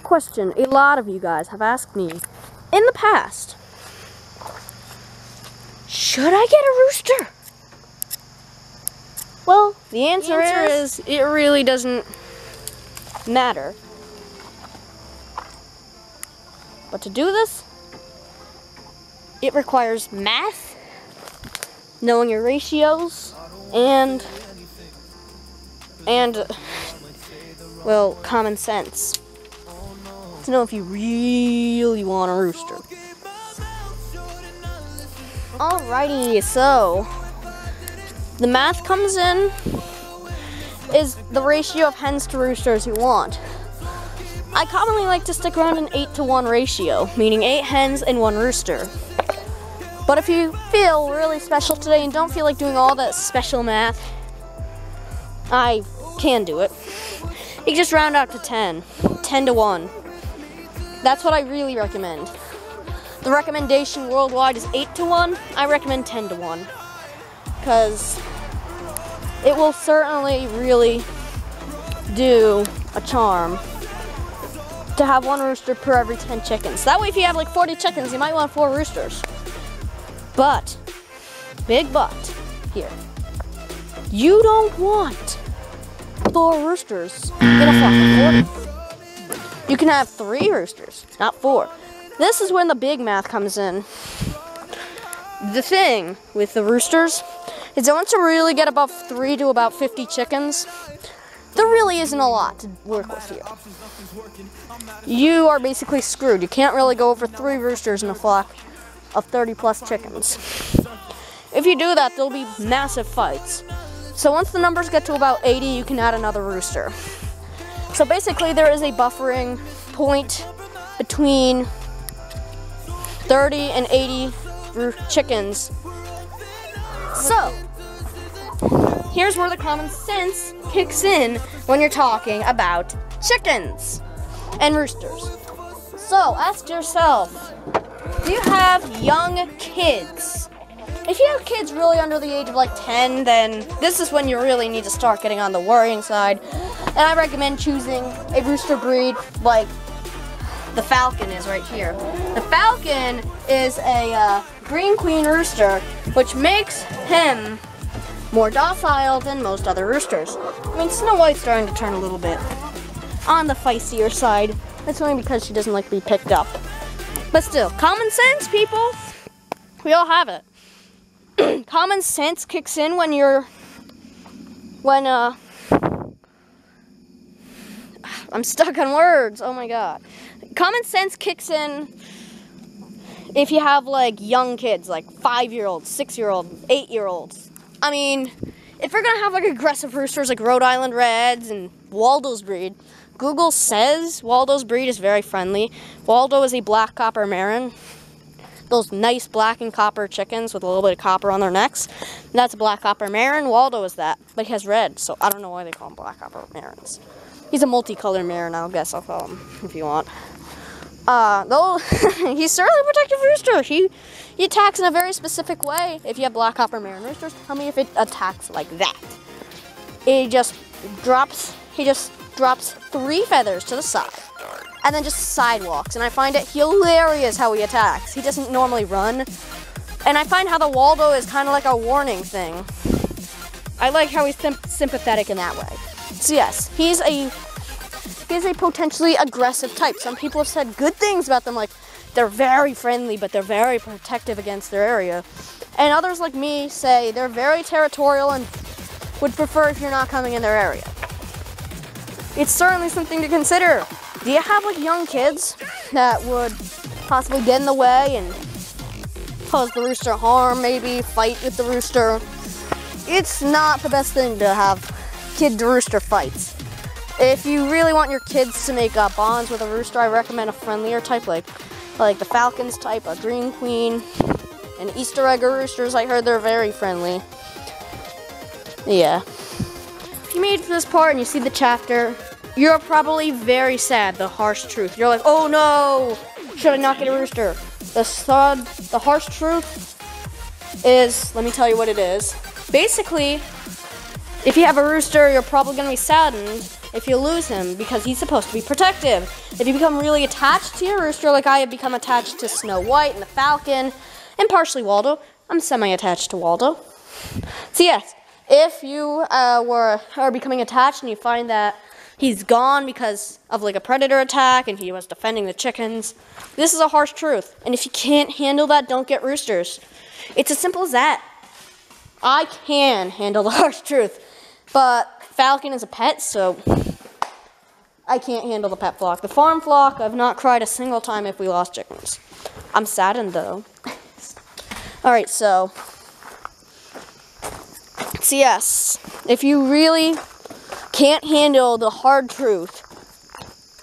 question a lot of you guys have asked me in the past. Should I get a rooster? Well, the answer is it really doesn't matter. But to do this, it requires math, knowing your ratios, and well, common sense to know if you really want a rooster. Alrighty, so the math comes in is the ratio of hens to roosters you want. I commonly like to stick around an 8-to-1 ratio, meaning 8 hens and 1 rooster. But if you feel really special today and don't feel like doing all that special math, I can do it. You can just round out to 10-to-1. That's what I really recommend. The recommendation worldwide is 8-to-1. I recommend 10-to-1 because it will certainly really do a charm to have 1 rooster per every 10 chickens. That way, if you have like 40 chickens, you might want 4 roosters. But, big but here, you don't want 4 roosters in a flock of 40. You can have 3 roosters, not 4. This is when the big math comes in. The thing with the roosters is that once you really get above 3 to about 50 chickens, there really isn't a lot to work with here. You are basically screwed. You can't really go over 3 roosters in a flock of 30 plus chickens. If you do that, there'll be massive fights. So once the numbers get to about 80, you can add another rooster. So basically there is a buffering point between 30 and 80 chickens. So here's where the common sense kicks in when you're talking about chickens and roosters. So ask yourself, do you have young kids? If you have kids really under the age of like 10, then this is when you really need to start getting on the worrying side. And I recommend choosing a rooster breed like the Falcon is right here. The Falcon is a green queen rooster, which makes him more docile than most other roosters. I mean, Snow White's starting to turn a little bit on the feistier side. That's only because she doesn't like to be picked up. But still, common sense, people. We all have it. Common sense kicks in when I'm stuck on words. Oh my god. Common sense kicks in if you have like young kids, like 5-year-olds, 6-year-olds, 8-year-olds. I mean, if you're gonna have like aggressive roosters like Rhode Island Reds and Waldo's breed, Google says Waldo's breed is very friendly. Waldo is a black copper maran. Those nice black and copper chickens with a little bit of copper on their necks. That's a black copper maran. Waldo is that, but he has red, so I don't know why they call him black copper marans. He's a multicolored maran, I guess I'll call him if you want. Though he's certainly a protective rooster. He attacks in a very specific way. If you have black copper maran roosters, tell me if it attacks like that. He just drops 3 feathers to the side and then just sidewalks, and I find it hilarious how he attacks. He doesn't normally run, and I find how the Waldo is kind of like a warning thing. I like how he's sympathetic in that way. So yes, he's a potentially aggressive type. Some people have said good things about them, like they're very friendly, but they're very protective against their area. And others like me say they're very territorial and would prefer if you're not coming in their area. It's certainly something to consider. Do you have like young kids that would possibly get in the way and cause the rooster harm, maybe fight with the rooster? It's not the best thing to have kid-to-rooster fights. If you really want your kids to make bonds with a rooster, I recommend a friendlier type like the Falcons type, a green queen, and Easter egg roosters. I heard they're very friendly. Yeah. If you made it to this part and you see the chapter, you're probably very sad, the harsh truth. You're like, oh no, should I not get a rooster? The harsh truth is, let me tell you what it is. Basically, if you have a rooster, you're probably going to be saddened if you lose him because he's supposed to be protective. If you become really attached to your rooster, like I have become attached to Snow White and the Falcon, and partially Waldo. I'm semi-attached to Waldo. So yes, if you are becoming attached and you find that he's gone because of like a predator attack and he was defending the chickens, this is a harsh truth. And if you can't handle that, don't get roosters. It's as simple as that. I can handle the harsh truth, but Falcon is a pet, so I can't handle the pet flock. The farm flock, I've not cried a single time if we lost chickens. I'm saddened though. Alright, so yes, if you really can't handle the hard truth,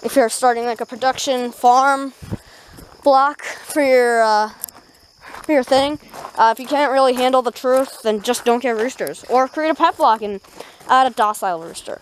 if you're starting like a production farm block for your thing, if you can't really handle the truth, then just don't get roosters. Or create a pet block and add a docile rooster.